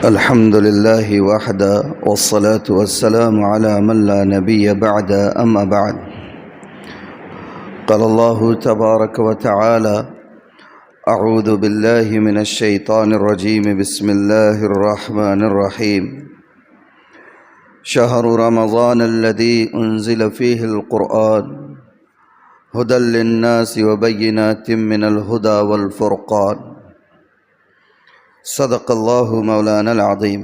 الحمد لله وحده والصلاة والسلام على من لا نبي بعد أما بعد. قال الله تبارك وتعالى: أعوذ بالله من الشيطان الرجيم. بسم الله الرحمن الرحيم. شهر رمضان الذي أنزل فيه القرآن هدى للناس وبينات من الهدى والفرقان. صدق الله مولانا العظيم.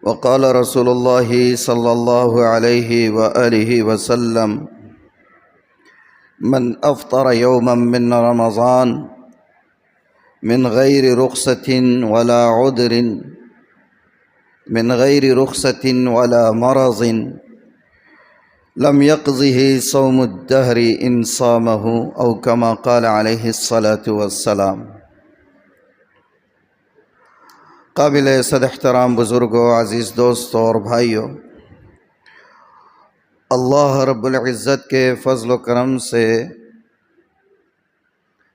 وقال رسول الله صلى الله عليه وآله وسلم: من أفطر يوما من رمضان من غير رخصة ولا عذر من غير رخصة ولا مرض لم يقضه صوم الدهر إن صامه، أو كما قال عليه الصلاة والسلام. قابل صد احترام بزرگوں، عزیز دوستوں اور بھائیوں، اللہ رب العزت کے فضل و کرم سے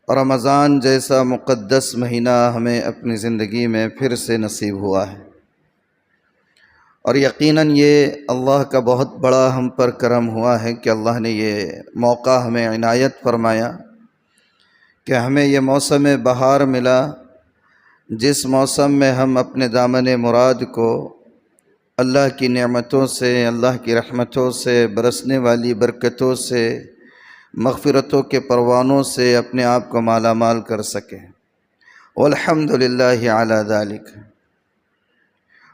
رمضان جیسا مقدس مہینہ ہمیں اپنی زندگی میں پھر سے نصیب ہوا ہے، اور یقیناً یہ اللہ کا بہت بڑا ہم پر کرم ہوا ہے کہ اللہ نے یہ موقع ہمیں عنایت فرمایا کہ ہمیں یہ موسم بہار ملا، جس موسم میں ہم اپنے دامن مراد کو اللہ کی نعمتوں سے، اللہ کی رحمتوں سے، برسنے والی برکتوں سے، مغفرتوں کے پروانوں سے اپنے آپ کو مالا مال کر سکیں. والحمدللہ علی ذالک.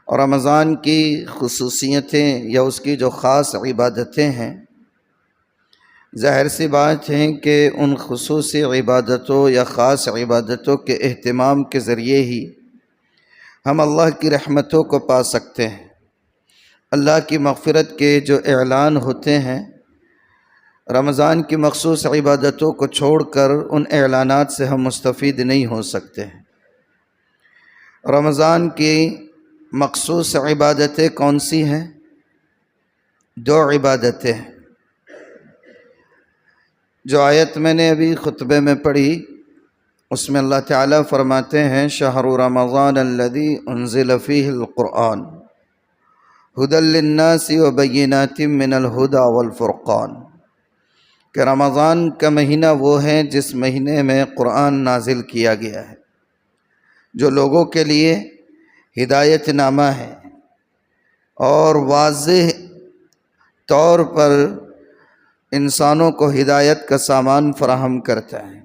اور رمضان کی خصوصیتیں یا اس کی جو خاص عبادتیں ہیں، ظاہر سی بات ہے کہ ان خصوصی عبادتوں یا خاص عبادتوں کے اہتمام کے ذریعے ہی ہم اللہ کی رحمتوں کو پا سکتے ہیں. اللہ کی مغفرت کے جو اعلان ہوتے ہیں، رمضان کی مخصوص عبادتوں کو چھوڑ کر ان اعلانات سے ہم مستفید نہیں ہو سکتے ہیں. رمضان کی مخصوص عبادتیں کون سی ہیں؟ دو عبادتیں ہیں. جو آیت میں نے ابھی خطبے میں پڑھی، اس میں اللہ تعالیٰ فرماتے ہیں: شہر رمضان الذی انزل فیہ القرآن ھدی للناس وبینات من الھدی والفرقان. کہ رمضان کا مہینہ وہ ہے جس مہینے میں قرآن نازل کیا گیا ہے، جو لوگوں کے لیے ہدایت نامہ ہے اور واضح طور پر انسانوں کو ہدایت کا سامان فراہم کرتا ہے.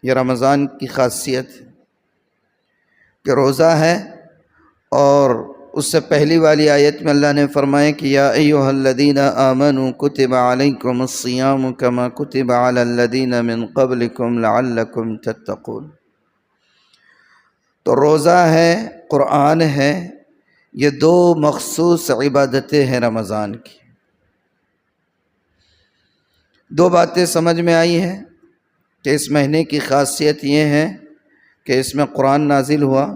یہ رمضان کی خاصیت ہے کہ روزہ ہے، اور اس سے پہلی والی آیت میں اللہ نے فرمایا کہ یا ایھا الذین آمنوا کتب علیکم الصیام کما کتب علی الذین من قبلکم لعلکم تتقون. تو روزہ ہے، قرآن ہے، یہ دو مخصوص عبادتیں ہیں رمضان کی. دو باتیں سمجھ میں آئی ہیں کہ اس مہینے کی خاصیت یہ ہے کہ اس میں قرآن نازل ہوا.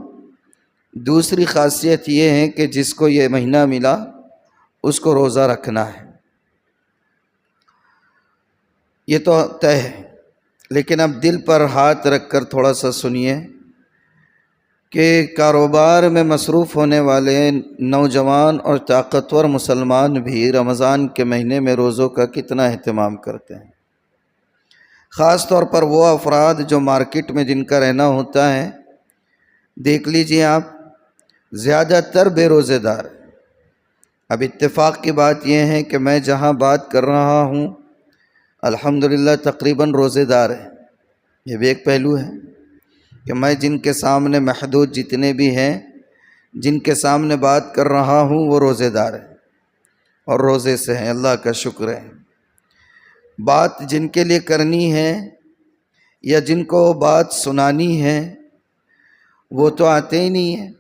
دوسری خاصیت یہ ہے کہ جس کو یہ مہینہ ملا اس کو روزہ رکھنا ہے. یہ تو طے ہے، لیکن اب دل پر ہاتھ رکھ کر تھوڑا سا سنیے کہ کاروبار میں مصروف ہونے والے نوجوان اور طاقتور مسلمان بھی رمضان کے مہینے میں روزوں کا کتنا اہتمام کرتے ہیں. خاص طور پر وہ افراد جو مارکیٹ میں جن کا رہنا ہوتا ہے، دیکھ لیجئے آپ، زیادہ تر بے روزے دار. اب اتفاق کی بات یہ ہے کہ میں جہاں بات کر رہا ہوں الحمدللہ تقریباً روزے دار ہیں. یہ بھی ایک پہلو ہے کہ میں جن کے سامنے محدود جتنے بھی ہیں، جن کے سامنے بات کر رہا ہوں، وہ روزے دار ہیں اور روزے سے ہیں. اللہ کا شکر ہے. بات جن کے لیے کرنی ہے یا جن کو بات سنانی ہے وہ تو آتے ہی نہیں ہیں.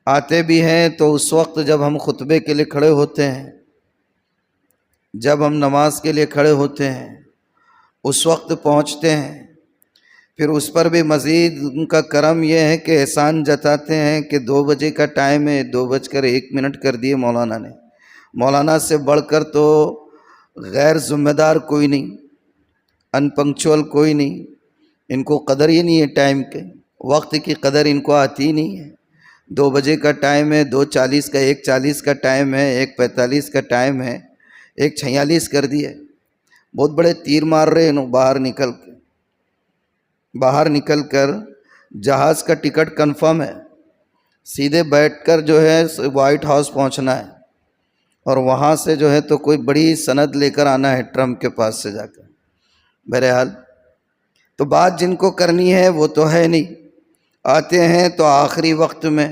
آتے بھی ہیں تو اس وقت جب ہم خطبے کے لیے کھڑے ہوتے ہیں، جب ہم نماز کے لیے کھڑے ہوتے ہیں، اس وقت پہنچتے ہیں. پھر اس پر بھی مزید ان کا کرم یہ ہے کہ احسان جتاتے ہیں کہ 2 بجے کا ٹائم ہے، 2:01 کر دیے مولانا نے. مولانا سے بڑھ کر تو غیر ذمہ دار کوئی نہیں، ان پنکچول کوئی نہیں. ان کو قدر ہی نہیں ہے ٹائم کے. وقت کی قدر ان کو آتی نہیں ہے۔ 2 بجے کا ٹائم ہے، 2:40 کا، 1:40 کا ٹائم ہے، 1:45 کا ٹائم ہے، 1:46 کر دیا۔ بہت بڑے تیر مار رہے ہیں باہر نکل کر جہاز کا ٹکٹ کنفرم ہے، سیدھے بیٹھ کر جو ہے وائٹ ہاؤس پہنچنا ہے، اور وہاں سے جو ہے تو کوئی بڑی سند لے کر آنا ہے ٹرمپ کے پاس سے جا کر۔ بہرحال تو بات جن کو کرنی ہے وہ تو ہے نہیں، آتے ہیں تو آخری وقت میں۔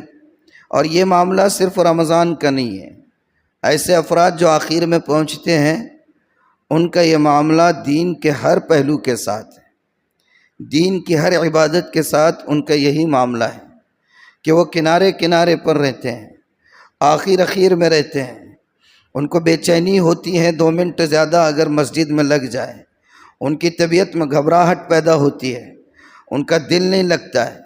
اور یہ معاملہ صرف رمضان کا نہیں ہے، ایسے افراد جو آخر میں پہنچتے ہیں ان کا یہ معاملہ دین کے ہر پہلو کے ساتھ ہے، دین کی ہر عبادت کے ساتھ ان کا یہی معاملہ ہے کہ وہ کنارے کنارے پر رہتے ہیں، آخر میں رہتے ہیں۔ ان کو بے چینی ہوتی ہے 2 منٹ زیادہ اگر مسجد میں لگ جائے، ان کی طبیعت میں گھبراہٹ پیدا ہوتی ہے، ان کا دل نہیں لگتا ہے،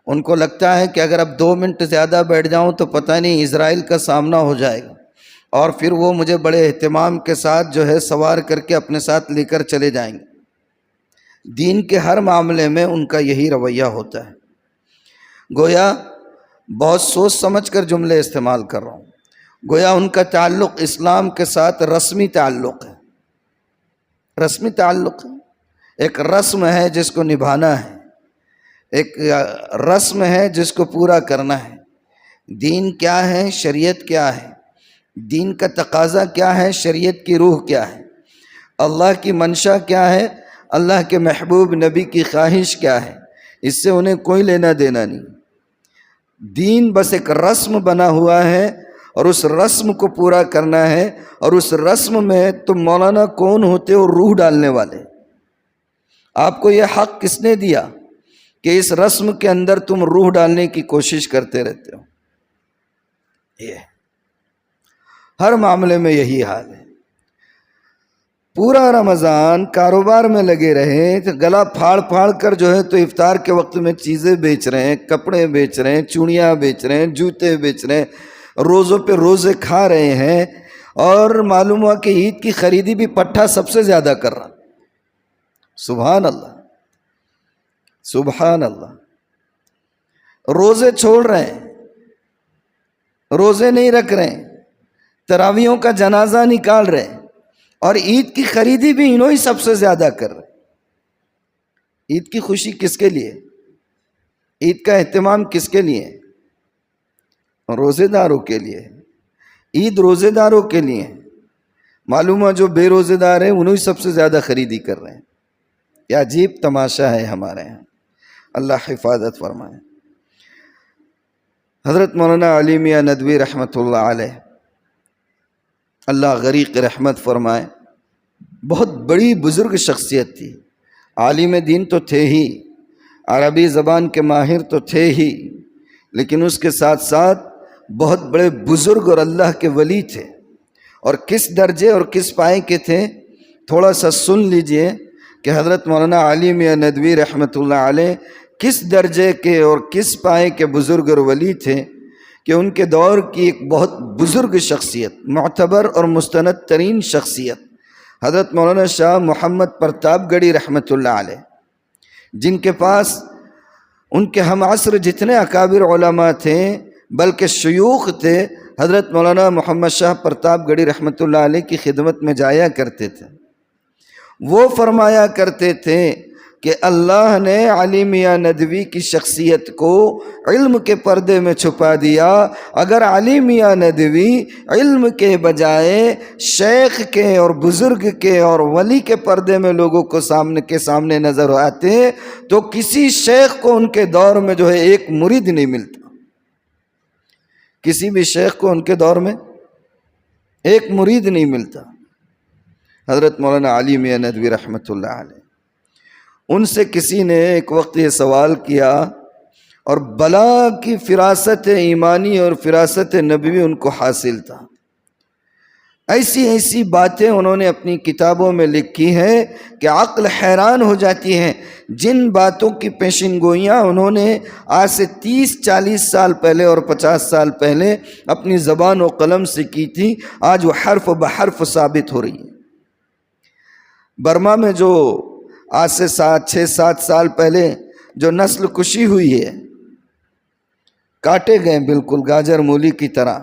ان کو لگتا ہے کہ اگر اب 2 منٹ زیادہ بیٹھ جاؤں تو پتہ نہیں اسرائیل کا سامنا ہو جائے گا، اور پھر وہ مجھے بڑے اہتمام کے ساتھ جو ہے سوار کر کے اپنے ساتھ لے کر چلے جائیں گے۔ دین کے ہر معاملے میں ان کا یہی رویہ ہوتا ہے۔ گویا بہت سوچ سمجھ کر جملے استعمال کر رہا ہوں، گویا ان کا تعلق اسلام کے ساتھ رسمی تعلق ہے، رسمی تعلق ہے، ایک رسم ہے جس کو نبھانا ہے، ایک رسم ہے جس کو پورا کرنا ہے۔ دین کیا ہے، شریعت کیا ہے، دین کا تقاضا کیا ہے، شریعت کی روح کیا ہے، اللہ کی منشا کیا ہے، اللہ کے محبوب نبی کی خواہش کیا ہے، اس سے انہیں کوئی لینا دینا نہیں۔ دین بس ایک رسم بنا ہوا ہے اور اس رسم کو پورا کرنا ہے، اور اس رسم میں تم مولانا کون ہوتے ہو؟ روح ڈالنے والے۔ آپ کو یہ حق کس نے دیا کہ اس رسم کے اندر تم روح ڈالنے کی کوشش کرتے رہتے ہو؟ یہ ہر معاملے میں یہی حال ہے۔ پورا رمضان کاروبار میں لگے رہے، گلا پھاڑ پھاڑ کر جو ہے تو افطار کے وقت میں چیزیں بیچ رہے ہیں، کپڑے بیچ رہے ہیں، چوڑیاں بیچ رہے ہیں، جوتے بیچ رہے ہیں، روزوں پہ روزے کھا رہے ہیں، اور معلوم ہوا کہ عید کی خریدی بھی پٹھا سب سے زیادہ کر رہا۔ سبحان اللہ، سبحان اللہ۔ روزے چھوڑ رہے ہیں، روزے نہیں رکھ رہے ہیں، تراویحوں کا جنازہ نکال رہے ہیں، اور عید کی خریدی بھی انہوں ہی سب سے زیادہ کر رہے۔ عید کی خوشی کس کے لیے؟ عید کا اہتمام کس کے لیے؟ روزے داروں کے لیے۔ عید روزے داروں کے لیے۔ معلوم ہے جو بے روزے دار ہیں انہوں ہی سب سے زیادہ خریدی کر رہے ہیں۔ یہ عجیب تماشا ہے ہمارے یہاں، اللہ حفاظت فرمائے۔ حضرت مولانا علی میاں ندوی رحمۃ اللہ علیہ، اللہ غریق رحمت فرمائے، بہت بڑی بزرگ شخصیت تھی، عالم دین تو تھے ہی، عربی زبان کے ماہر تو تھے ہی، لیکن اس کے ساتھ ساتھ بہت بڑے بزرگ اور اللہ کے ولی تھے۔ اور کس درجے اور کس پائے کے تھے، تھوڑا سا سن لیجئے کہ حضرت مولانا علی میاں ندوی رحمۃ اللہ علیہ کس درجے کے اور کس پائے کے بزرگ اور ولی تھے، کہ ان کے دور کی ایک بہت بزرگ شخصیت، معتبر اور مستند ترین شخصیت حضرت مولانا شاہ محمد پرتاپ گڑھی رحمۃ اللہ علیہ، جن کے پاس ان کے ہم عصر جتنے اکابر علماء تھے بلکہ شیوخ تھے، حضرت مولانا محمد شاہ پرتاپ گڑھی رحمۃ اللہ علیہ کی خدمت میں جایا کرتے تھے۔ وہ فرمایا کرتے تھے کہ اللہ نے علی میاں ندوی کی شخصیت کو علم کے پردے میں چھپا دیا، اگر علی میاں ندوی علم کے بجائے شیخ کے اور بزرگ کے اور ولی کے پردے میں لوگوں کو سامنے نظر آتے تو کسی شیخ کو ان کے دور میں جو ہے ایک مرید نہیں ملتا، کسی بھی شیخ کو ان کے دور میں ایک مرید نہیں ملتا۔ حضرت مولانا علی میاں ندوی رحمۃ اللہ علیہ، ان سے کسی نے ایک وقت یہ سوال کیا، اور بلا کی فراست ایمانی اور فراست نبوی ان کو حاصل تھا۔ ایسی ایسی باتیں انہوں نے اپنی کتابوں میں لکھی ہیں کہ عقل حیران ہو جاتی ہے۔ جن باتوں کی پیشن گوئیاں انہوں نے آج سے 30-40 سال پہلے اور 50 سال پہلے اپنی زبان و قلم سے کی تھی، آج وہ حرف بحرف ثابت ہو رہی ہے۔ برما میں جو آج سے 6-7 سال پہلے جو نسل کشی ہوئی ہے، کاٹے گئے بالکل گاجر مولی کی طرح،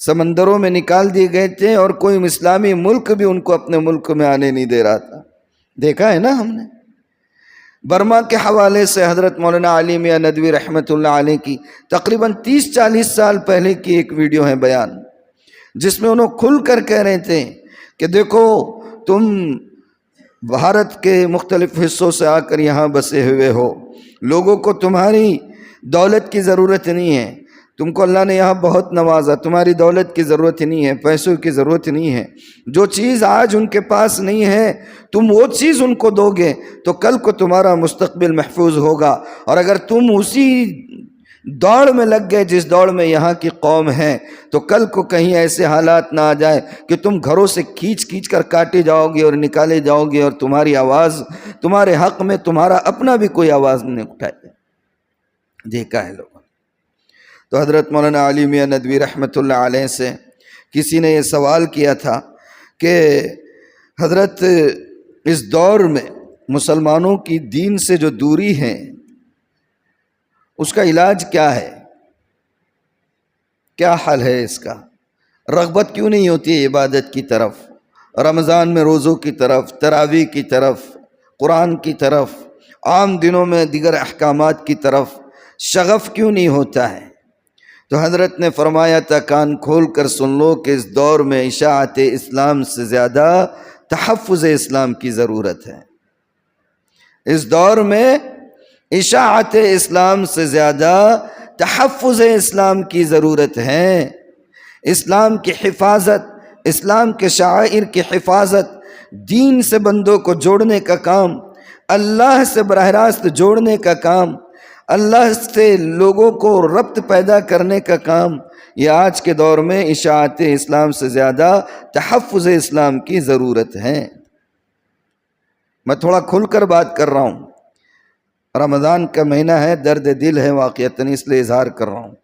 سمندروں میں نکال دیے گئے تھے، اور کوئی اسلامی ملک بھی ان کو اپنے ملک میں آنے نہیں دے رہا تھا۔ دیکھا ہے نا ہم نے۔ برما کے حوالے سے حضرت مولانا علی میاں ندوی رحمۃ اللہ علیہ کی تقریباً 30-40 سال پہلے کی ایک ویڈیو ہے بیان، جس میں انہوں کھل کر کہہ رہے تھے کہ دیکھو تم بھارت کے مختلف حصوں سے آ کر یہاں بسے ہوئے ہو، لوگوں کو تمہاری دولت کی ضرورت نہیں ہے، تم کو اللہ نے یہاں بہت نوازا، تمہاری دولت کی ضرورت نہیں ہے، پیسوں کی ضرورت نہیں ہے، جو چیز آج ان کے پاس نہیں ہے تم وہ چیز ان کو دو گے تو کل کو تمہارا مستقبل محفوظ ہوگا، اور اگر تم اسی دوڑ میں لگ گئے جس دوڑ میں یہاں کی قوم ہے تو کل کو کہیں ایسے حالات نہ آ جائے کہ تم گھروں سے کھینچ کر کاٹے جاؤ گے اور نکالے جاؤ گے، اور تمہاری آواز، تمہارے حق میں تمہارا اپنا بھی کوئی آواز نہیں اٹھائے گا۔ دیکھا ہے لوگوں۔ تو حضرت مولانا علی میاں ندوی رحمۃ اللہ علیہ سے کسی نے یہ سوال کیا تھا کہ حضرت اس دور میں مسلمانوں کی دین سے جو دوری ہے اس کا علاج کیا ہے، کیا حل ہے اس کا؟ رغبت کیوں نہیں ہوتی ہے عبادت کی طرف، رمضان میں روزوں کی طرف، تراویح کی طرف، قرآن کی طرف، عام دنوں میں دیگر احکامات کی طرف شغف کیوں نہیں ہوتا ہے؟ تو حضرت نے فرمایا تھا، کان کھول کر سن لو کہ اس دور میں اشاعت اسلام سے زیادہ تحفظ اسلام کی ضرورت ہے۔ اس دور میں اشاعت اسلام سے زیادہ تحفظ اسلام کی ضرورت ہے۔ اسلام کی حفاظت، اسلام کے شعائر کی حفاظت، دین سے بندوں کو جوڑنے کا کام، اللہ سے براہ راست جوڑنے کا کام، اللہ سے لوگوں کو ربط پیدا کرنے کا کام، یہ آج کے دور میں اشاعت اسلام سے زیادہ تحفظ اسلام کی ضرورت ہے۔ میں تھوڑا کھل کر بات کر رہا ہوں، رمضان کا مہینہ ہے، درد دل ہے واقعتاً، اس لیے اظہار کر رہا ہوں،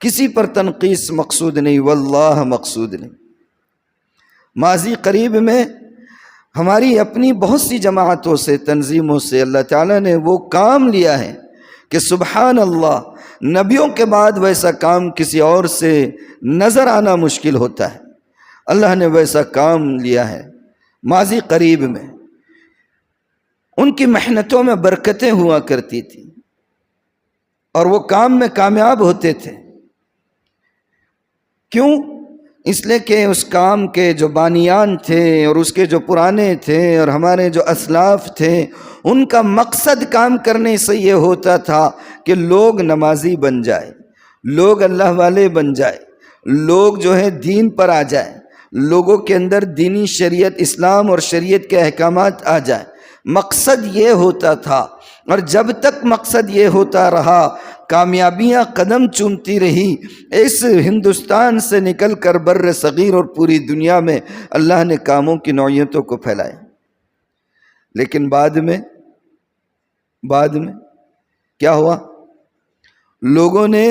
کسی پر تنقیص مقصود نہیں، واللہ مقصود نہیں۔ ماضی قریب میں ہماری اپنی بہت سی جماعتوں سے، تنظیموں سے اللہ تعالیٰ نے وہ کام لیا ہے کہ سبحان اللہ، نبیوں کے بعد ویسا کام کسی اور سے نظر آنا مشکل ہوتا ہے۔ اللہ نے ویسا کام لیا ہے ماضی قریب میں، ان کی محنتوں میں برکتیں ہوا کرتی تھی اور وہ کام میں کامیاب ہوتے تھے۔ کیوں؟ اس لیے کہ اس کام کے جو بانیان تھے اور اس کے جو پرانے تھے اور ہمارے جو اسلاف تھے، ان کا مقصد کام کرنے سے یہ ہوتا تھا کہ لوگ نمازی بن جائے، لوگ اللہ والے بن جائے، لوگ جو ہے دین پر آ جائے، لوگوں کے اندر دینی شریعت، اسلام اور شریعت کے احکامات آ جائے۔ مقصد یہ ہوتا تھا، اور جب تک مقصد یہ ہوتا رہا، کامیابیاں قدم چومتی رہی، اس ہندوستان سے نکل کر بر صغیر اور پوری دنیا میں اللہ نے کاموں کی نوعیتوں کو پھیلایا۔ لیکن بعد میں کیا ہوا؟ لوگوں نے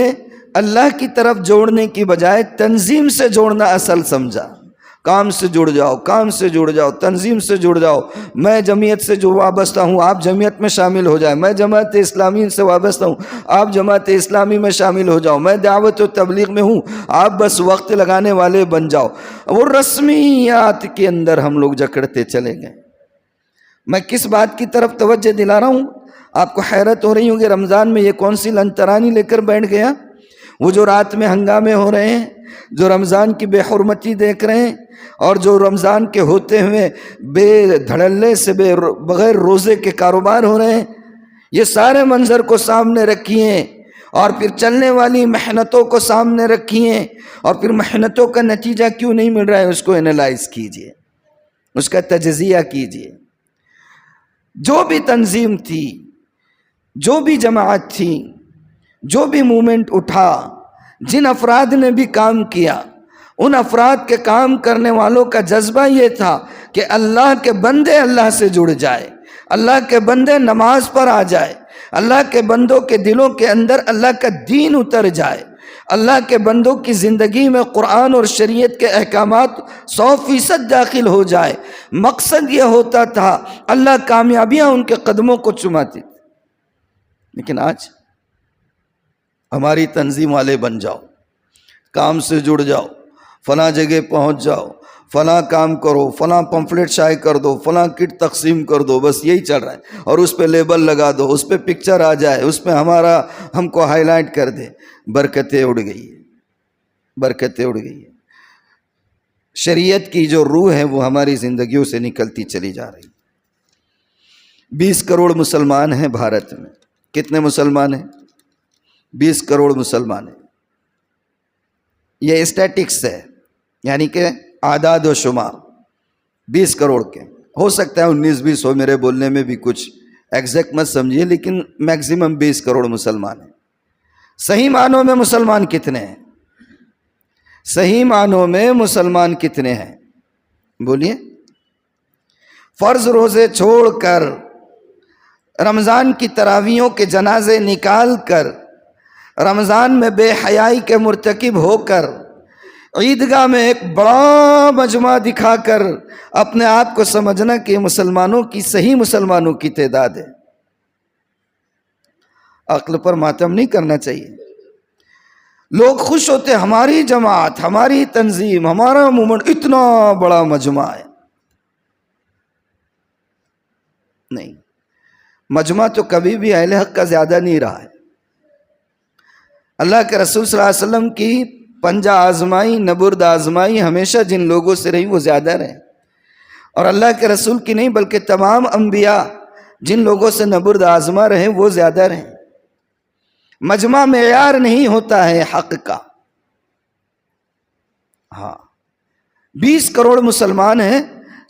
اللہ کی طرف جوڑنے کی بجائے تنظیم سے جوڑنا اصل سمجھا۔ کام سے جڑ جاؤ، کام سے جڑ جاؤ، تنظیم سے جڑ جاؤ، میں جمعیت سے جو وابستہ ہوں آپ جمعیت میں شامل ہو جائیں، میں جماعت اسلامی سے وابستہ ہوں آپ جماعت اسلامی میں شامل ہو جاؤ، میں دعوت و تبلیغ میں ہوں آپ بس وقت لگانے والے بن جاؤ۔ وہ رسمیات کے اندر ہم لوگ جکڑتے چلے گئے۔ میں کس بات کی طرف توجہ دلا رہا ہوں؟ آپ کو حیرت ہو رہی ہوگی رمضان میں یہ کون سی لنترانی لے کر بیٹھ گیا؟ وہ جو رات میں ہنگامے ہو رہے ہیں، جو رمضان کی بے حرمتی دیکھ رہے ہیں، اور جو رمضان کے ہوتے ہوئے بے دھڑلے سے بغیر روزے کے کاروبار ہو رہے ہیں، یہ سارے منظر کو سامنے رکھیے اور پھر چلنے والی محنتوں کو سامنے رکھیے، اور پھر محنتوں کا نتیجہ کیوں نہیں مل رہا ہے اس کو انالائز کیجئے، اس کا تجزیہ کیجئے۔ جو بھی تنظیم تھی، جو بھی جماعت تھی، جو بھی موومنٹ اٹھا، جن افراد نے بھی کام کیا، ان افراد کے کام کرنے والوں کا جذبہ یہ تھا کہ اللہ کے بندے اللہ سے جڑ جائے، اللہ کے بندے نماز پر آ جائے، اللہ کے بندوں کے دلوں کے اندر اللہ کا دین اتر جائے، اللہ کے بندوں کی زندگی میں قرآن اور شریعت کے احکامات 100% داخل ہو جائے۔ مقصد یہ ہوتا تھا، اللہ کامیابیاں ان کے قدموں کو چوماتی تھی۔ لیکن آج ہماری تنظیم والے بن جاؤ، کام سے جڑ جاؤ، فلاں جگہ پہنچ جاؤ، فلاں کام کرو، فلاں پمفلیٹ شائع کر دو، فلاں کٹ تقسیم کر دو، بس یہی چل رہا ہے، اور اس پہ لیبل لگا دو، اس پہ پکچر آ جائے، اس پہ ہم کو ہائی لائٹ کر دے، برکتیں اڑ گئی ہیں، برکتیں اڑ گئی ہیں۔ شریعت کی جو روح ہے وہ ہماری زندگیوں سے نکلتی چلی جا رہی۔ 20 کروڑ مسلمان ہیں بھارت میں۔ کتنے مسلمان ہیں؟ 20 کروڑ مسلمان ہیں۔ یہ اسٹیٹکس ہے، یعنی کہ اعداد و شمار 20 کروڑ کے، ہو سکتا ہے 19-20 ہو، میرے بولنے میں بھی کچھ ایگزیکٹ مت سمجھیے، لیکن میکسیمم 20 کروڑ مسلمان ہیں۔ صحیح معنوں میں مسلمان کتنے ہیں؟ صحیح معنوں میں مسلمان کتنے ہیں؟ بولیے۔ فرض روزے چھوڑ کر، رمضان کی تراویحوں کے جنازے نکال کر، رمضان میں بے حیائی کے مرتکب ہو کر، عیدگاہ میں ایک بڑا مجمع دکھا کر اپنے آپ کو سمجھنا کہ مسلمانوں کی، صحیح مسلمانوں کی تعداد ہے۔ عقل پر ماتم نہیں کرنا چاہیے۔ لوگ خوش ہوتے، ہماری جماعت، ہماری تنظیم، ہمارا موومنٹ اتنا بڑا مجمع ہے۔ نہیں، مجمع تو کبھی بھی اہل حق کا زیادہ نہیں رہا ہے۔ اللہ کے رسول صلی اللہ علیہ وسلم کی پنجہ آزمائی، نبرد آزمائی ہمیشہ جن لوگوں سے رہی وہ زیادہ رہے، اور اللہ کے رسول کی نہیں بلکہ تمام انبیاء جن لوگوں سے نبرد آزما رہے وہ زیادہ رہے۔ مجمع معیار نہیں ہوتا ہے حق کا۔ ہاں، 20 کروڑ مسلمان ہیں،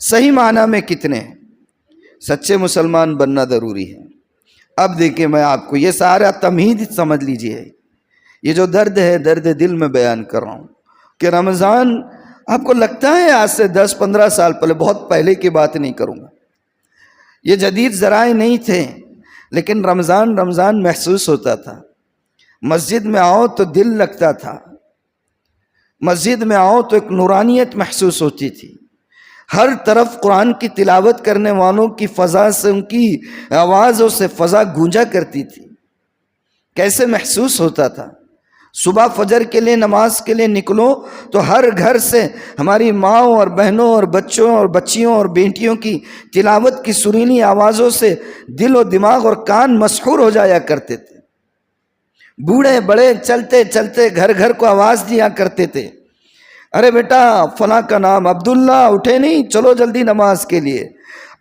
صحیح معنی میں کتنے ہیں؟ سچے مسلمان بننا ضروری ہے۔ اب دیکھیں، میں آپ کو یہ سارا تمہید سمجھ لیجئے، یہ جو درد ہے درد دل میں بیان کر رہا ہوں کہ رمضان، آپ کو لگتا ہے آج سے 10-15 سال پہلے، بہت پہلے کی بات نہیں کروں گا، یہ جدید ذرائع نہیں تھے، لیکن رمضان رمضان محسوس ہوتا تھا۔ مسجد میں آؤ تو دل لگتا تھا، مسجد میں آؤ تو ایک نورانیت محسوس ہوتی تھی، ہر طرف قرآن کی تلاوت کرنے والوں کی فضا سے، ان کی آوازوں سے فضا گونجا کرتی تھی۔ کیسے محسوس ہوتا تھا؟ صبح فجر کے لیے، نماز کے لیے نکلو تو ہر گھر سے ہماری ماؤں اور بہنوں اور بچوں اور بچیوں اور بیٹیوں کی تلاوت کی سرینی آوازوں سے دل و دماغ اور کان مسحور ہو جایا کرتے تھے۔ بوڑھے بڑے چلتے چلتے گھر گھر کو آواز دیا کرتے تھے، ارے بیٹا فلاں کا نام عبداللہ، اٹھے نہیں، چلو جلدی نماز کے لیے۔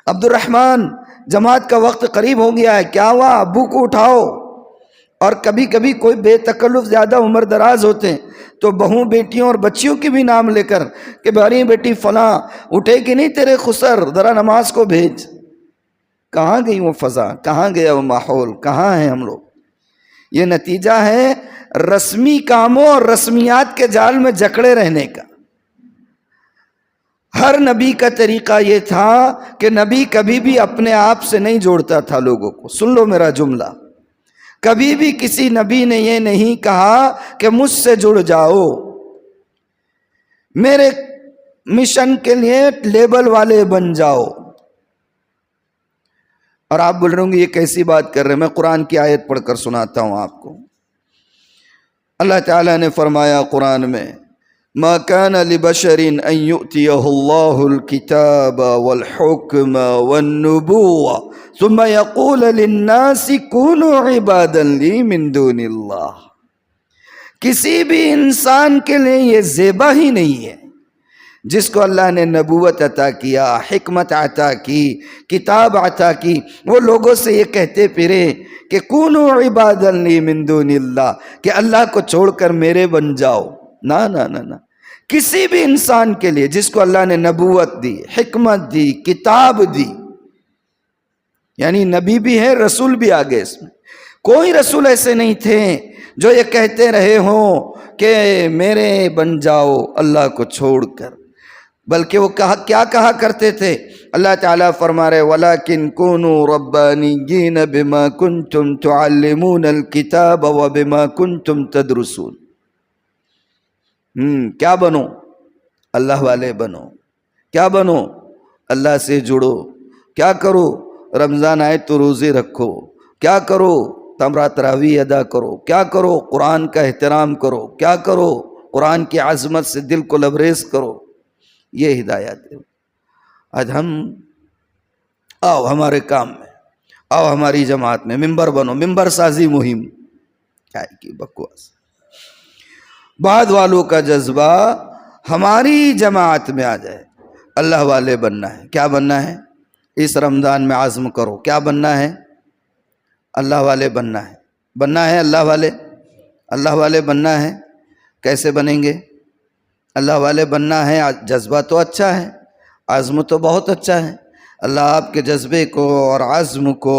عبد الرحمن، جماعت کا وقت قریب ہو گیا ہے، کیا ہوا، ابو کو اٹھاؤ۔ اور کبھی کبھی کوئی بے تکلف زیادہ عمر دراز ہوتے ہیں تو بہوں بیٹیوں اور بچیوں کی بھی نام لے کر کہ بھاری بیٹی فلاں اٹھے کہ نہیں تیرے خسر، ذرا نماز کو بھیج۔ کہاں گئی وہ فضا، کہاں گیا وہ ماحول، کہاں ہیں ہم لوگ؟ یہ نتیجہ ہے رسمی کاموں اور رسمیات کے جال میں جکڑے رہنے کا۔ ہر نبی کا طریقہ یہ تھا کہ نبی کبھی بھی اپنے آپ سے نہیں جوڑتا تھا لوگوں کو۔ سن لو میرا جملہ، کبھی بھی کسی نبی نے یہ نہیں کہا کہ مجھ سے جڑ جاؤ، میرے مشن کے لیے لیبل والے بن جاؤ۔ اور آپ بول رہے ہوں گے یہ کیسی بات کر رہے ہیں؟ میں قرآن کی آیت پڑھ کر سناتا ہوں آپ کو۔ اللہ تعالیٰ نے فرمایا قرآن میں، ما كان لبشر ان يؤتيه الله الكتاب والحكم والنبوة ثم يقول للناس كونوا عبادا لي من دون الله۔ کسی بھی انسان کے لیے یہ زیبا ہی نہیں ہے جس کو اللہ نے نبوت عطا کیا، حکمت عطا کی، کتاب عطا کی، وہ لوگوں سے یہ کہتے پھرے کہ کونوا عبادا لی من دون اللہ، کہ اللہ کو چھوڑ کر میرے بن جاؤ۔ نہ نہ نہ نہ، کسی بھی انسان کے لیے جس کو اللہ نے نبوت دی، حکمت دی، کتاب دی، یعنی نبی بھی ہے، رسول بھی آگے اس میں، کوئی رسول ایسے نہیں تھے جو یہ کہتے رہے ہوں کہ میرے بن جاؤ اللہ کو چھوڑ کر، بلکہ وہ کیا کہا کرتے تھے؟ اللہ تعالیٰ فرما رہے وَلَكِن كُونُوا رَبَّانِيِّينَ بِمَا كُنْتُمْ تُعَلِّمُونَ الْكِتَابَ وَبِمَا كُنْتُمْ تَدْرُسُونَ۔ کیا بنو؟ اللہ والے بنو۔ کیا بنو؟ اللہ سے جڑو۔ کیا کرو؟ رمضان آئے تو روزے رکھو۔ کیا کرو؟ تراویح ادا کرو، کیا کرو قرآن کا احترام کرو، کیا کرو قرآن کی عظمت سے دل کو لبریز کرو. یہ ہدایات ہے. آج ہم آؤ ہمارے کام میں، آؤ ہماری جماعت میں، ممبر بنو، ممبر سازی مہم. کیا کی بکواس. بعد والوں کا جذبہ ہماری جماعت میں آ جائے. اللہ والے بننا ہے. کیا بننا ہے؟ اس رمضان میں عزم کرو. کیا بننا ہے؟ اللہ والے بننا ہے. بننا ہے اللہ والے. اللہ والے بننا ہے. کیسے بنیں گے؟ اللہ والے بننا ہے. جذبہ تو اچھا ہے، عزم تو بہت اچھا ہے. اللہ آپ کے جذبے کو اور عزم کو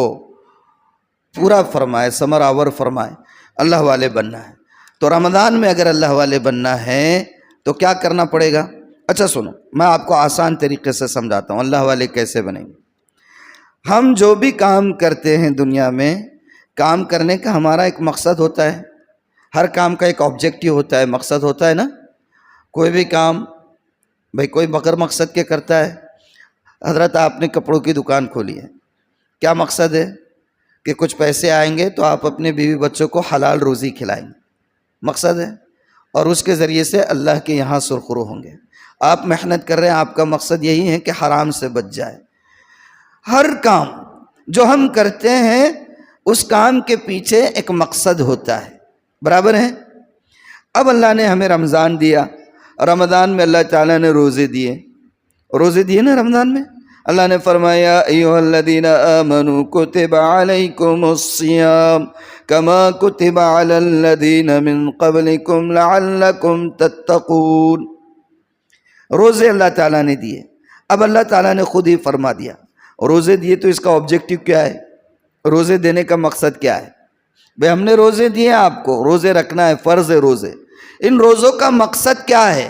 پورا فرمائے، ثمر آور فرمائے. اللہ والے بننا ہے. تو رمضان میں اگر اللہ والے بننا ہے تو کیا کرنا پڑے گا؟ اچھا سنو، میں آپ کو آسان طریقے سے سمجھاتا ہوں اللہ والے کیسے بنیں گے. ہم جو بھی کام کرتے ہیں دنیا میں، کام کرنے کا ہمارا ایک مقصد ہوتا ہے. ہر کام کا ایک آبجیکٹیو ہوتا ہے، مقصد ہوتا ہے نا. کوئی بھی کام بھائی کوئی بغیر مقصد کے کرتا ہے. حضرت آپ نے کپڑوں کی دکان کھولی ہے، کیا مقصد ہے؟ کہ کچھ پیسے آئیں گے تو آپ اپنے بیوی بچوں کو حلال روزی کھلائیں گے، مقصد ہے. اور اس کے ذریعے سے اللہ کے یہاں سرخرو ہوں گے. آپ محنت کر رہے ہیں، آپ کا مقصد یہی ہے کہ حرام سے بچ جائے. ہر کام جو ہم کرتے ہیں اس کام کے پیچھے ایک مقصد ہوتا ہے. برابر ہے؟ اب اللہ نے ہمیں رمضان دیا. رمضان میں اللہ تعالیٰ نے روزے دیے نا. رمضان میں اللہ نے فرمایا ایھا الذین آمنوا کتب علیکم الصیام کما کتب علی الذین من قبلکم لعلکم تتقون. روزے اللہ تعالیٰ نے دیے. اب اللہ تعالیٰ نے خود ہی فرما دیا روزے دیے تو اس کا آبجیکٹیو کیا ہے؟ روزے دینے کا مقصد کیا ہے؟ بھئی ہم نے روزے دیے، آپ کو روزے رکھنا ہے، فرض ہے روزے. ان روزوں کا مقصد کیا ہے؟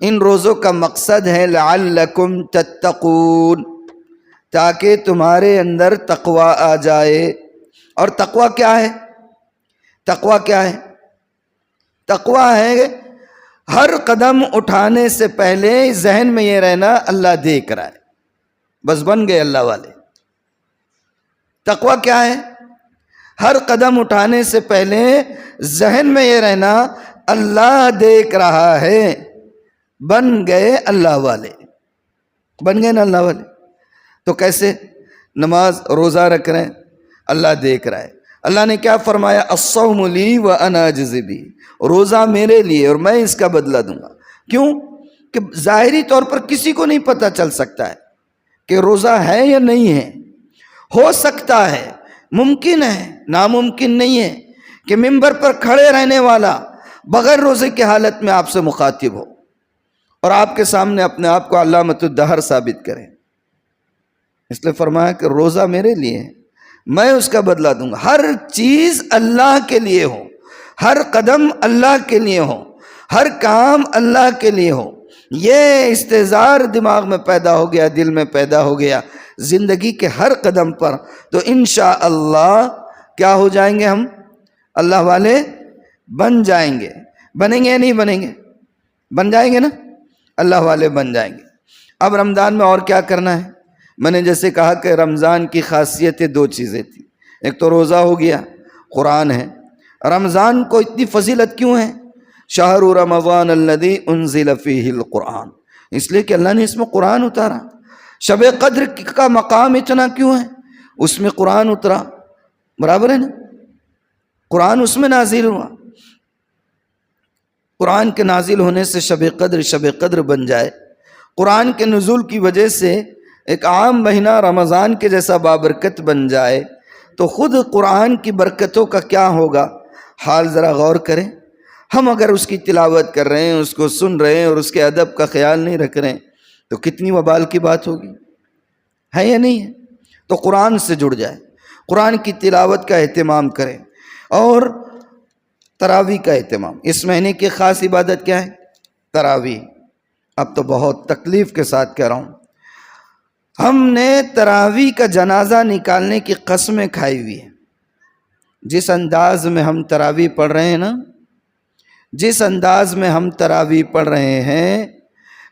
ان روزوں کا مقصد ہے لعلکم تتقون، تاکہ تمہارے اندر تقوی آ جائے. اور تقوی کیا ہے؟ تقوی کیا ہے؟ تقوی ہے ہر قدم اٹھانے سے پہلے ذہن میں یہ رہنا اللہ دیکھ رہا ہے. بس بن گئے اللہ والے. تقوی کیا ہے؟ ہر قدم اٹھانے سے پہلے ذہن میں یہ رہنا اللہ دیکھ رہا ہے. بن گئے اللہ والے. بن گئے نا اللہ والے. تو کیسے؟ نماز روزہ رکھ رہے ہیں، اللہ دیکھ رہا ہے. اللہ نے کیا فرمایا؟ الصوم لی وانا اجزی بہ. روزہ میرے لیے اور میں اس کا بدلہ دوں گا. کیوں؟ کہ ظاہری طور پر کسی کو نہیں پتہ چل سکتا ہے کہ روزہ ہے یا نہیں ہے. ہو سکتا ہے، ممکن ہے، ناممکن نہیں ہے کہ منبر پر کھڑے رہنے والا بغیر روزے کی حالت میں آپ سے مخاطب ہو اور آپ کے سامنے اپنے آپ کو علامۃ الدہر ثابت کریں. اس لیے فرمایا کہ روزہ میرے لیے ہے، میں اس کا بدلہ دوں گا. ہر چیز اللہ کے لیے ہو، ہر قدم اللہ کے لیے ہو، ہر کام اللہ کے لیے ہو. یہ استحضار دماغ میں پیدا ہو گیا، دل میں پیدا ہو گیا زندگی کے ہر قدم پر، تو انشاءاللہ کیا ہو جائیں گے؟ ہم اللہ والے بن جائیں گے. بنیں گے یا نہیں بنیں گے؟ بن جائیں گے نا، اللہ والے بن جائیں گے. اب رمضان میں اور کیا کرنا ہے؟ میں نے جیسے کہا کہ رمضان کی خاصیتیں دو چیزیں تھیں. ایک تو روزہ ہو گیا، قرآن ہے. رمضان کو اتنی فضیلت کیوں ہے؟ شہر رمضان الذی انزل فیہ القرآن، اس لیے کہ اللہ نے اس میں قرآن اتارا. شب قدر کا مقام اتنا کیوں ہے؟ اس میں قرآن اترا. برابر ہے نا؟ قرآن اس میں نازل ہوا. قرآن کے نازل ہونے سے شب قدر بن جائے. قرآن کے نزول کی وجہ سے ایک عام مہینہ رمضان کے جیسا بابرکت بن جائے تو خود قرآن کی برکتوں کا کیا ہوگا حال ذرا غور کریں. ہم اگر اس کی تلاوت کر رہے ہیں، اس کو سن رہے ہیں اور اس کے ادب کا خیال نہیں رکھ رہے ہیں تو کتنی وبال کی بات ہوگی. ہے یا نہیں ہے؟ تو قرآن سے جڑ جائے، قرآن کی تلاوت کا اہتمام کریں. اور تراویح کا اہتمام. اس مہینے کی خاص عبادت کیا ہے؟ تراویح. اب تو بہت تکلیف کے ساتھ کہہ رہا ہوں، ہم نے تراویح کا جنازہ نکالنے کی قسمیں کھائی ہوئی ہیں. جس انداز میں ہم تراویح پڑھ رہے ہیں نا، جس انداز میں ہم تراویح پڑھ رہے ہیں،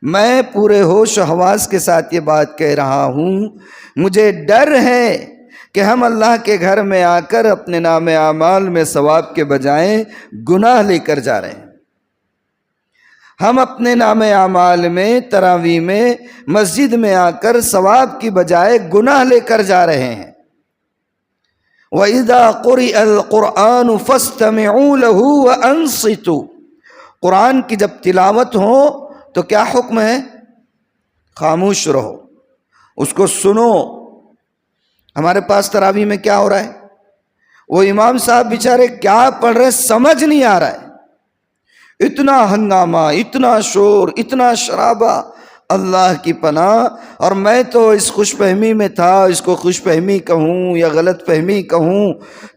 میں پورے ہوش و حواس کے ساتھ یہ بات کہہ رہا ہوں، مجھے ڈر ہے کہ ہم اللہ کے گھر میں آ کر اپنے نام اعمال میں ثواب کے بجائے گناہ لے کر جا رہے ہیں۔ ہم اپنے نام اعمال میں، تراویح میں، مسجد میں آ کر ثواب کی بجائے گناہ لے کر جا رہے ہیں۔ وَإِذَا قُرِئَ الْقُرْآنُ فَاسْتَمِعُوا لَهُ وَأَنصِتُوا، قرآن کی جب تلاوت ہو تو کیا حکم ہے؟ خاموش رہو، اس کو سنو۔ ہمارے پاس تراویح میں کیا ہو رہا ہے؟ وہ امام صاحب بیچارے کیا پڑھ رہے سمجھ نہیں آ رہا ہے، اتنا ہنگامہ، اتنا شور، اتنا شرابہ، اللہ کی پناہ۔ اور میں تو اس خوش فہمی میں تھا، اس کو خوش فہمی کہوں یا غلط فہمی کہوں،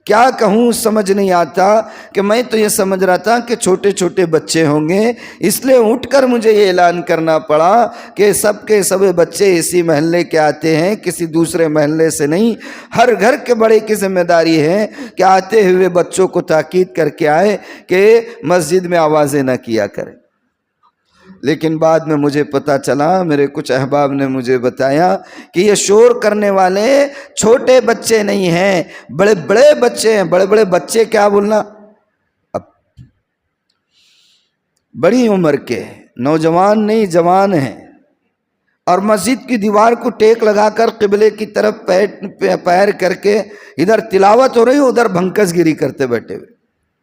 کیا کہوں سمجھ نہیں آتا، کہ میں تو یہ سمجھ رہا تھا کہ چھوٹے چھوٹے بچے ہوں گے، اس لیے اٹھ کر مجھے یہ اعلان کرنا پڑا کہ سب کے سب بچے اسی محلے کے آتے ہیں، کسی دوسرے محلے سے نہیں۔ ہر گھر کے بڑے کی ذمہ داری ہے کہ آتے ہوئے بچوں کو تاکید کر کے آئے کہ مسجد میں آوازیں نہ کیا کریں۔ لیکن بعد میں مجھے پتا چلا، میرے کچھ احباب نے مجھے بتایا کہ یہ شور کرنے والے چھوٹے بچے نہیں ہیں، بڑے بڑے بچے ہیں۔ بڑے بڑے بچے کیا بولنا، اب بڑی عمر کے نوجوان نہیں، جوان ہیں، اور مسجد کی دیوار کو ٹیک لگا کر قبلے کی طرف پیر کر کے ادھر تلاوت ہو رہی، ادھر بھنکس گیری کرتے بیٹھے ہوئے۔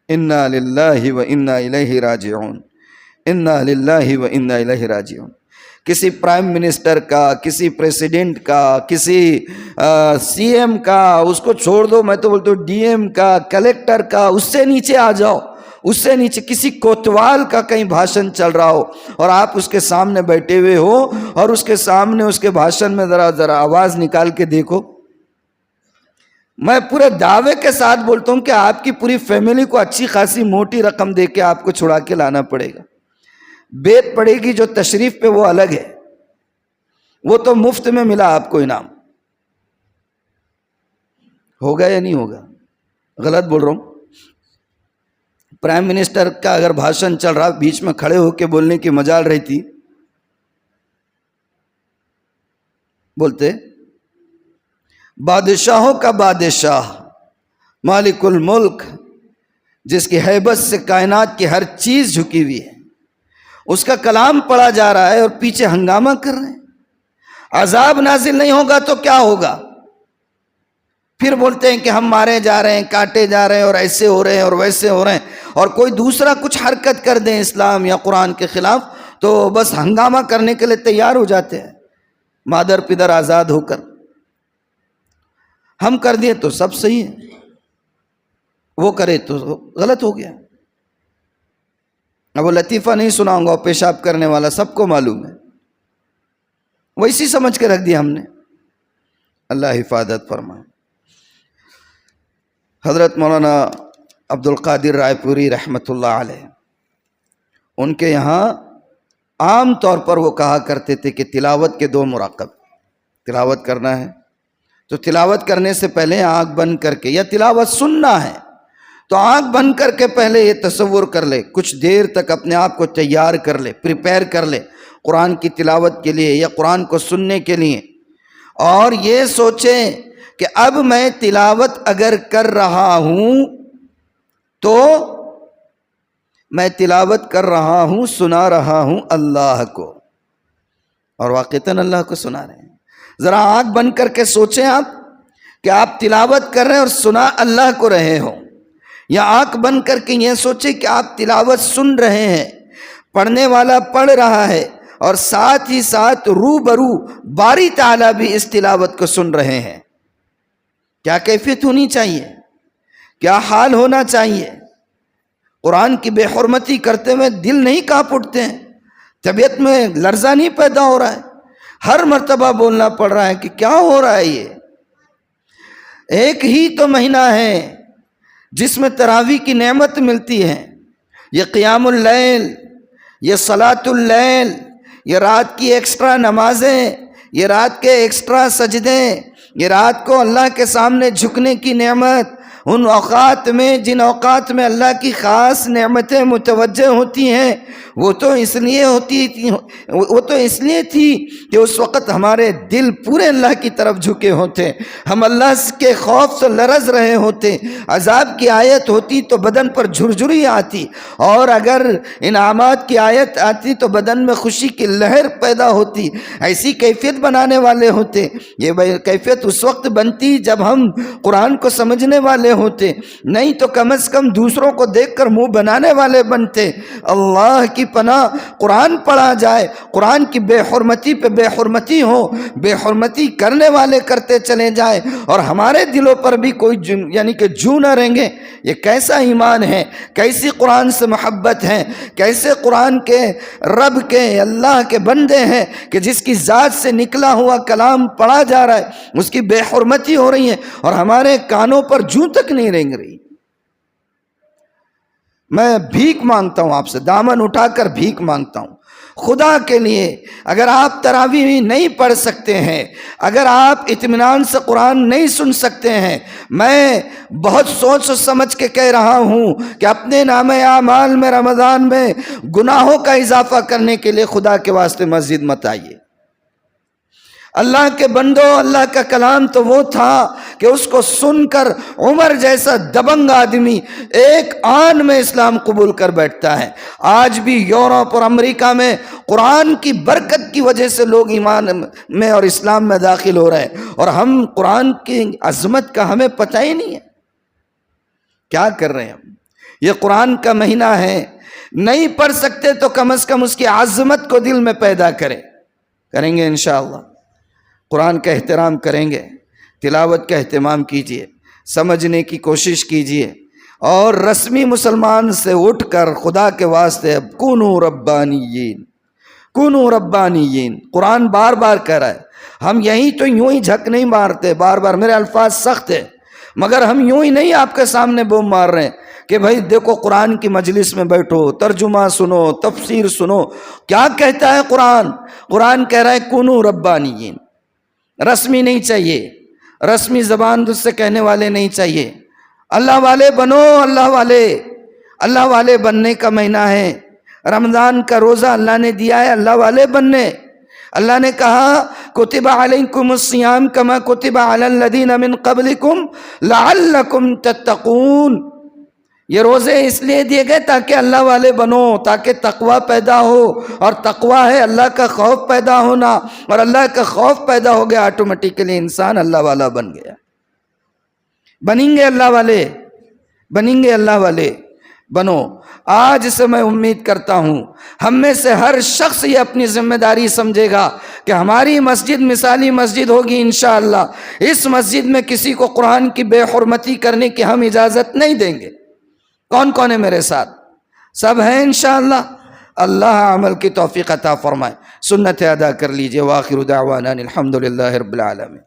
انا للہ و انا الیہ راجعون، انا للہ و انا الیہ راجعون۔ کسی پرائم منسٹر کا، کسی پریسیڈنٹ کا، کسی سی ایم کا، اس کو چھوڑ دو، میں تو بولتا ہوں ڈی ایم کا، کلیکٹر کا، اس سے نیچے آ جاؤ، اس سے نیچے کسی کوتوال کا کہیں بھاشن چل رہا ہو اور آپ اس کے سامنے بیٹھے ہوئے ہو اور اس کے سامنے اس کے بھاشن میں ذرا آواز نکال کے دیکھو۔ میں پورے دعوے کے ساتھ بولتا ہوں کہ آپ کی پوری فیملی کو اچھی خاصی موٹی رقم دے کے آپ کو چھڑا کے لانا پڑے گا۔ بیت پڑے گی جو تشریف پہ، وہ الگ ہے، وہ تو مفت میں ملا آپ کو انعام۔ ہوگا یا نہیں ہوگا؟ غلط بول رہا ہوں؟ پرائم منسٹر کا اگر بھاشن چل رہا، بیچ میں کھڑے ہو کے بولنے کی مجال رہتی، بولتے بادشاہوں کا بادشاہ، مالک الملک، جس کی ہیبت سے کائنات کی ہر چیز جھکی ہوئی ہے، اس کا کلام پڑھا جا رہا ہے اور پیچھے ہنگامہ کر رہے ہیں۔ عذاب نازل نہیں ہوگا تو کیا ہوگا؟ پھر بولتے ہیں کہ ہم مارے جا رہے ہیں، کاٹے جا رہے ہیں، اور ایسے ہو رہے ہیں اور ویسے ہو رہے ہیں، اور کوئی دوسرا کچھ حرکت کر دیں اسلام یا قرآن کے خلاف تو بس ہنگامہ کرنے کے لیے تیار ہو جاتے ہیں، مادر پدر آزاد ہو کر۔ ہم کر دیے تو سب صحیح ہے، وہ کرے تو غلط ہو گیا۔ اب وہ لطیفہ نہیں سناؤں گا، پیشاب کرنے والا سب کو معلوم ہے، ویسی سمجھ کے رکھ دیا ہم نے۔ اللہ حفاظت فرمائے۔ حضرت مولانا عبد القادر رائے پوری رحمۃ اللہ علیہ، ان کے یہاں عام طور پر وہ کہا کرتے تھے کہ تلاوت کے دو مراقب، تلاوت کرنا ہے تو تلاوت کرنے سے پہلے آنکھ بند کر کے، یا تلاوت سننا ہے تو آنکھ بند کر کے پہلے یہ تصور کر لے، کچھ دیر تک اپنے آپ کو تیار کر لے، پریپیئر کر لے قرآن کی تلاوت کے لیے یا قرآن کو سننے کے لیے، اور یہ سوچیں کہ اب میں تلاوت اگر کر رہا ہوں تو میں تلاوت کر رہا ہوں، سنا رہا ہوں اللہ کو، اور واقعتاً اللہ کو سنا رہے ہیں۔ ذرا آنکھ بند کر کے سوچیں آپ کہ آپ تلاوت کر رہے ہیں اور سنا اللہ کو رہے ہو، یا آنکھ بند کر کے یہ سوچیں کہ آپ تلاوت سن رہے ہیں، پڑھنے والا پڑھ رہا ہے اور ساتھ ہی ساتھ روبرو باری تعالیٰ بھی اس تلاوت کو سن رہے ہیں۔ کیا کیفیت ہونی چاہیے، کیا حال ہونا چاہیے؟ قرآن کی بے حرمتی کرتے ہوئے دل نہیں کانپ اٹھتے ہیں، طبیعت میں لرزہ نہیں پیدا ہو رہا ہے؟ ہر مرتبہ بولنا پڑ رہا ہے کہ کیا ہو رہا ہے؟ یہ ایک ہی تو مہینہ ہے جس میں تراویح کی نعمت ملتی ہے، یہ قیام اللیل، یہ صلاۃ اللیل، یہ رات کی ایکسٹرا نمازیں، یہ رات کے ایکسٹرا سجدے، یہ رات کو اللہ کے سامنے جھکنے کی نعمت، ان اوقات میں جن اوقات میں اللہ کی خاص نعمتیں متوجہ ہوتی ہیں، وہ تو اس لیے تھی کہ اس وقت ہمارے دل پورے اللہ کی طرف جھکے ہوتے، ہم اللہ کے خوف سے لرز رہے ہوتے، عذاب کی آیت ہوتی تو بدن پر جھرجھری آتی، اور اگر انعامات کی آیت آتی تو بدن میں خوشی کی لہر پیدا ہوتی، ایسی کیفیت بنانے والے ہوتے۔ یہ کیفیت اس وقت بنتی جب ہم قرآن کو سمجھنے والے ہوتے، نہیں تو کم از کم دوسروں کو دیکھ کر منہ بنانے والے بنتے۔ اللہ کی پناہ قرآن پڑھا جائے، قرآن کی بے حرمتی پہ بے حرمتی ہو، بے حرمتی کرنے والے کرتے چلے جائیں، اور ہمارے دلوں پر بھی کوئی یعنی کہ جو نہ رہیں۔ یہ کیسا ایمان ہے، کیسی قرآن سے محبت ہے، کیسے قرآن کے رب کے اللہ کے بندے ہیں کہ جس کی ذات سے نکلا ہوا کلام پڑھا جا رہا ہے اس کی بے حرمتی ہو رہی ہے اور ہمارے کانوں پر جوں تک نہیں رینگ رہی۔ میں بھیک مانگتا ہوں آپ سے، دامن اٹھا کر بھیک مانگتا ہوں خدا کے لیے، اگر آپ تراویح نہیں پڑھ سکتے ہیں، اگر آپ اطمینان سے قرآن نہیں سن سکتے ہیں، میں بہت سوچ سمجھ کے کہہ رہا ہوں کہ اپنے نامہ اعمال میں رمضان میں گناہوں کا اضافہ کرنے کے لیے خدا کے واسطے مسجد مت آئیے۔ اللہ کے بندو، اللہ کا کلام تو وہ تھا کہ اس کو سن کر عمر جیسا دبنگ آدمی ایک آن میں اسلام قبول کر بیٹھتا ہے۔ آج بھی یورپ اور امریکہ میں قرآن کی برکت کی وجہ سے لوگ ایمان میں اور اسلام میں داخل ہو رہے ہیں، اور ہم قرآن کی عظمت کا ہمیں پتہ ہی نہیں ہے۔ کیا کر رہے ہیں ہم؟ یہ قرآن کا مہینہ ہے، نہیں پڑھ سکتے تو کم از کم اس کی عظمت کو دل میں پیدا کریں گے انشاءاللہ۔ قرآن کا احترام کریں گے، تلاوت کا اہتمام کیجئے، سمجھنے کی کوشش کیجئے، اور رسمی مسلمان سے اٹھ کر خدا کے واسطے کونوا ربانیین، کونوا ربانیین۔ قرآن بار بار کہہ رہا ہے، ہم یہی تو یوں ہی جھک نہیں مارتے، بار بار میرے الفاظ سخت ہیں مگر ہم یوں ہی نہیں آپ کے سامنے بوم مار رہے ہیں کہ بھائی دیکھو قرآن کی مجلس میں بیٹھو، ترجمہ سنو، تفسیر سنو۔ کیا کہتا ہے قرآن؟ قرآن کہہ رہا ہے کونوا ربانیین۔ رسمی نہیں چاہیے، رسمی زبان سے کہنے والے نہیں چاہیے، اللہ والے بنو، اللہ والے بننے کا مہینہ ہے۔ رمضان کا روزہ اللہ نے دیا ہے اللہ والے بننے۔ اللہ نے کہا کتب علیکم الصیام کما کتب علی الذین من قبلکم لعلکم تتقون۔ یہ روزے اس لیے دیے گئے تاکہ اللہ والے بنو، تاکہ تقوی پیدا ہو، اور تقوی ہے اللہ کا خوف پیدا ہونا، اور اللہ کا خوف پیدا ہو گیا آٹومیٹیکلی انسان اللہ والا بن گیا۔ بنیں گے اللہ والے، بنیں گے اللہ والے، بنو۔ آج سے میں امید کرتا ہوں ہم میں سے ہر شخص یہ اپنی ذمہ داری سمجھے گا کہ ہماری مسجد مثالی مسجد ہوگی انشاءاللہ۔ اس مسجد میں کسی کو قرآن کی بے حرمتی کرنے کی ہم اجازت نہیں دیں گے۔ کون کون ہے میرے ساتھ؟ سب ہیں انشاءاللہ۔ اللہ عمل کی توفیق عطا فرمائے۔ سنت ادا کر لیجئے۔ وآخر دعوانا الحمدللہ رب العالمین۔